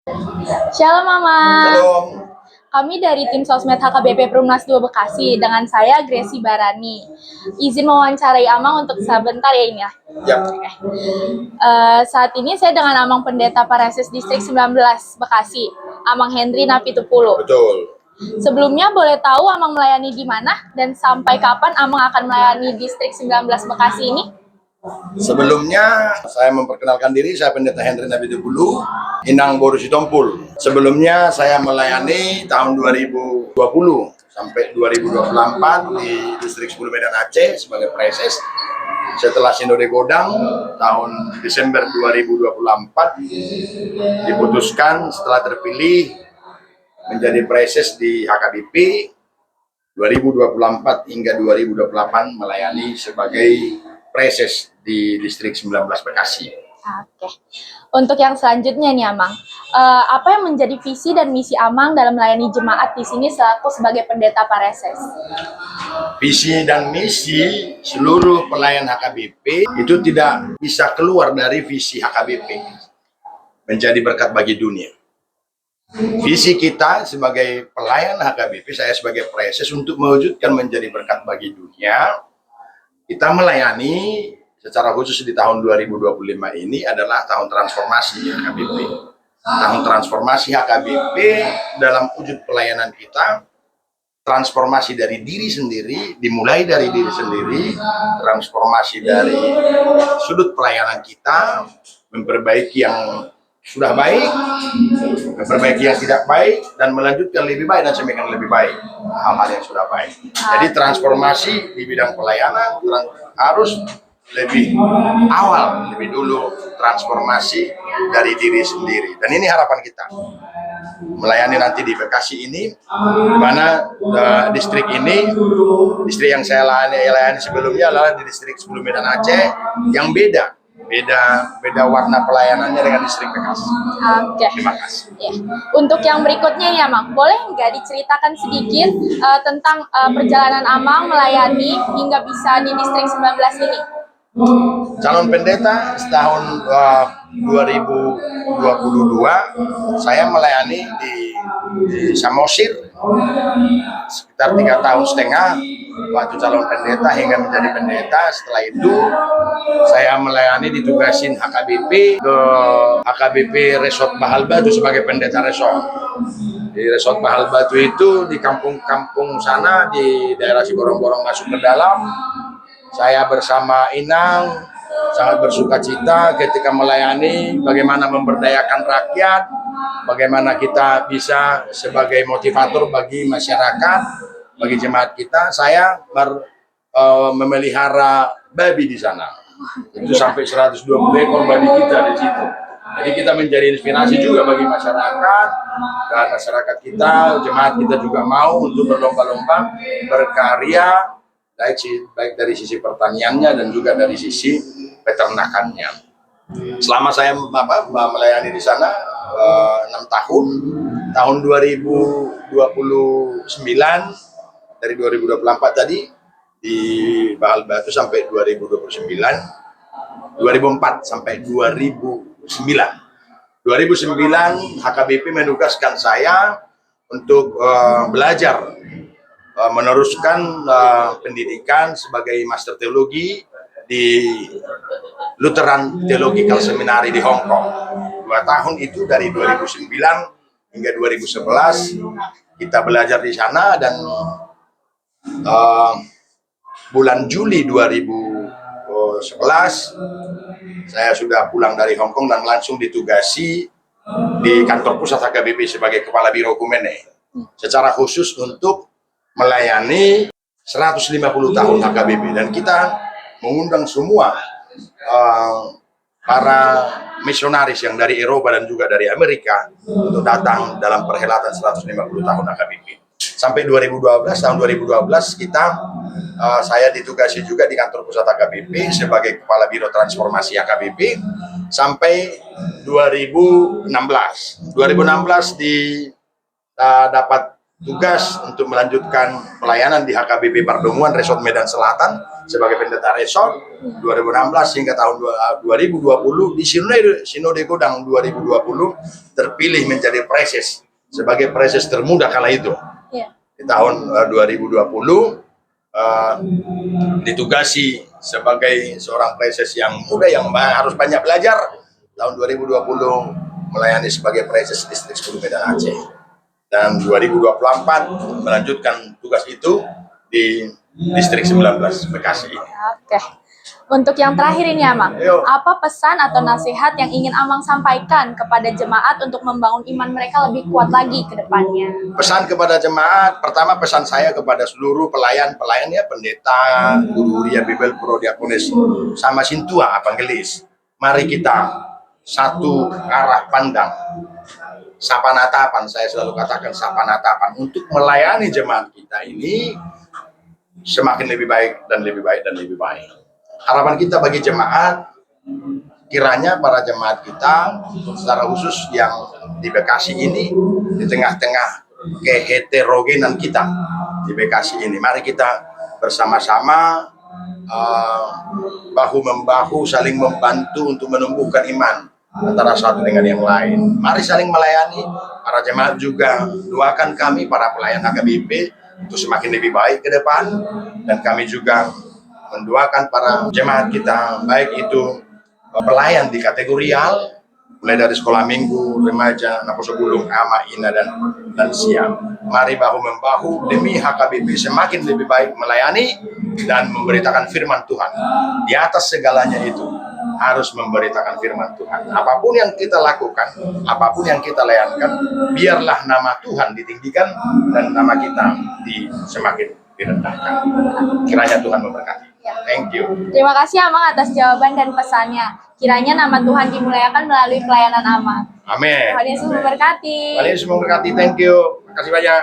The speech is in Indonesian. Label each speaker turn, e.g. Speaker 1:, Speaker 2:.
Speaker 1: Shalom Mama.
Speaker 2: Shalom.
Speaker 1: Kami dari tim Sosmed HKBP Perumnas 2 Bekasi dengan saya Gracie Barani. Izin mewawancarai Amang untuk sebentar ya ini ya.
Speaker 2: Ya.
Speaker 1: Saat ini saya dengan Amang Pendeta Pareses Distrik 19 Bekasi, Amang Hendri Napitupulu.
Speaker 2: Betul.
Speaker 1: Sebelumnya boleh tahu Amang melayani di mana dan sampai kapan Amang akan melayani Distrik 19 Bekasi ini?
Speaker 2: Sebelumnya saya memperkenalkan diri, saya Pendeta Hendri Napitupulu, Inang Boru Sitompul. Sebelumnya saya melayani tahun 2020 sampai 2024 di Distrik 10 Medan Aceh sebagai preses. Setelah Sinode Godang tahun Desember 2024 diputuskan setelah terpilih menjadi preses di HKBP 2024 hingga 2028 melayani sebagai preses di Distrik 19 Bekasi.
Speaker 1: Oke. Untuk yang selanjutnya nih Amang, apa yang menjadi visi dan misi Amang dalam melayani jemaat di sini selaku sebagai pendeta Pareses?
Speaker 2: Visi dan misi seluruh pelayan HKBP itu tidak bisa keluar dari visi HKBP, menjadi berkat bagi dunia. Visi kita sebagai pelayan HKBP, saya sebagai preses untuk mewujudkan menjadi berkat bagi dunia. Kita melayani secara khusus di tahun 2025 ini adalah tahun transformasi HKBP. Tahun transformasi HKBP dalam wujud pelayanan kita, transformasi dari diri sendiri, dimulai dari diri sendiri, transformasi dari sudut pelayanan kita, memperbaiki yang sudah baik, memperbaiki yang tidak baik, dan melanjutkan lebih baik dan semakin lebih baik hal-hal yang sudah baik. Jadi transformasi di bidang pelayanan harus lebih awal, lebih dulu transformasi dari diri sendiri. Dan ini harapan kita melayani nanti di Bekasi ini, di mana distrik ini, distrik yang saya layani sebelumnya adalah di Distrik 10 Medan Aceh yang beda warna pelayanannya dengan distrik Bekasi.
Speaker 1: Oke.
Speaker 2: Terima kasih.
Speaker 1: Ya. Untuk yang berikutnya ya Amang, boleh nggak diceritakan sedikit tentang perjalanan Amang melayani hingga bisa di Distrik 19 ini?
Speaker 2: Calon pendeta setahun 2022 saya melayani di Samosir sekitar 3,5 tahun waktu calon pendeta hingga menjadi pendeta. Setelah itu saya melayani ditugasin HKBP ke HKBP Resort Bahal Batu sebagai pendeta resort. Di Resort Bahal Batu itu di kampung-kampung sana di daerah Siborong-Borong masuk ke dalam. Saya bersama Inang sangat bersuka cita ketika melayani, bagaimana memberdayakan rakyat, bagaimana kita bisa sebagai motivator bagi masyarakat, bagi jemaat kita. Saya memelihara babi di sana. Itu sampai 120 ekor babi kita di situ. Jadi kita menjadi inspirasi juga bagi masyarakat, dan masyarakat kita, jemaat kita juga mau untuk berlomba-lomba berkarya, baik dari sisi pertaniannya dan juga dari sisi peternakannya. Selama saya melayani di sana 6 tahun, tahun 2029 dari 2024 tadi di Bahal Batu sampai 2029, 2004 sampai 2009. 2009 HKBP menugaskan saya untuk belajar meneruskan pendidikan sebagai Master Teologi di Lutheran Theological Seminary di Hong Kong. 2 tahun itu dari 2009 hingga 2011 kita belajar di sana, dan bulan Juli 2011 saya sudah pulang dari Hong Kong dan langsung ditugasi di kantor pusat HKBP sebagai Kepala Biro Kumene, secara khusus untuk melayani 150 tahun HKBP, dan kita mengundang semua para misionaris yang dari Eropa dan juga dari Amerika untuk datang dalam perhelatan 150 tahun HKBP. Sampai 2012, tahun 2012 saya ditugasi juga di kantor pusat HKBP sebagai Kepala Biro Transformasi HKBP sampai 2016. 2016 dapat tugas untuk melanjutkan pelayanan di HKBP Pardomuan Resort Medan Selatan sebagai pendeta resort 2016 hingga tahun 2020 di Sinode Godang 2020 terpilih menjadi preses sebagai preses termuda kala itu.
Speaker 1: Iya.
Speaker 2: Di tahun 2020 ditugasi sebagai seorang preses yang muda yang harus banyak belajar. Tahun 2020 melayani sebagai preses distrik 10 Medan Aceh. Dan 2024 melanjutkan tugas itu di distrik 19 Bekasi ini.
Speaker 1: Oke. Untuk yang terakhir ini Amang,
Speaker 2: Ayo.
Speaker 1: apa pesan atau nasihat yang ingin Amang sampaikan kepada jemaat untuk membangun iman mereka lebih kuat lagi ke depannya?
Speaker 2: Pesan kepada jemaat, pertama pesan saya kepada seluruh pelayan-pelayan ya, pendeta, guru Ria Bibel, Pro Diakonis, sama Sintua Evangelis. Mari kita satu arah pandang. Sapanatapan, saya selalu katakan sapanatapan untuk melayani jemaat kita ini semakin lebih baik dan lebih baik dan lebih baik. Harapan kita bagi jemaat, kiranya para jemaat kita secara khusus yang di Bekasi ini, di tengah-tengah keheterogenan kita di Bekasi ini, mari kita bersama-sama bahu-membahu saling membantu untuk menumbuhkan iman antara satu dengan yang lain. Mari saling melayani. Para jemaat juga doakan kami para pelayan HKBP untuk semakin lebih baik ke depan, dan kami juga mendoakan para jemaat kita baik itu pelayan di kategorial mulai dari sekolah minggu, remaja, Naposo Gulung, Ama, Ina, dan Siam. Mari bahu-membahu demi HKBP semakin lebih baik melayani dan memberitakan firman Tuhan. Di atas segalanya itu harus memberitakan firman Tuhan. Apapun yang kita lakukan, apapun yang kita layankan, biarlah nama Tuhan ditinggikan dan nama kita semakin direndahkan. Kiranya Tuhan memberkati. Thank you.
Speaker 1: Terima kasih Amang atas jawaban dan pesannya. Kiranya nama Tuhan dimuliakan melalui pelayanan Amang.
Speaker 2: Amin.
Speaker 1: Tuhan Yesus memberkati.
Speaker 2: Tuhan Yesus memberkati. Thank you. Terima kasih banyak.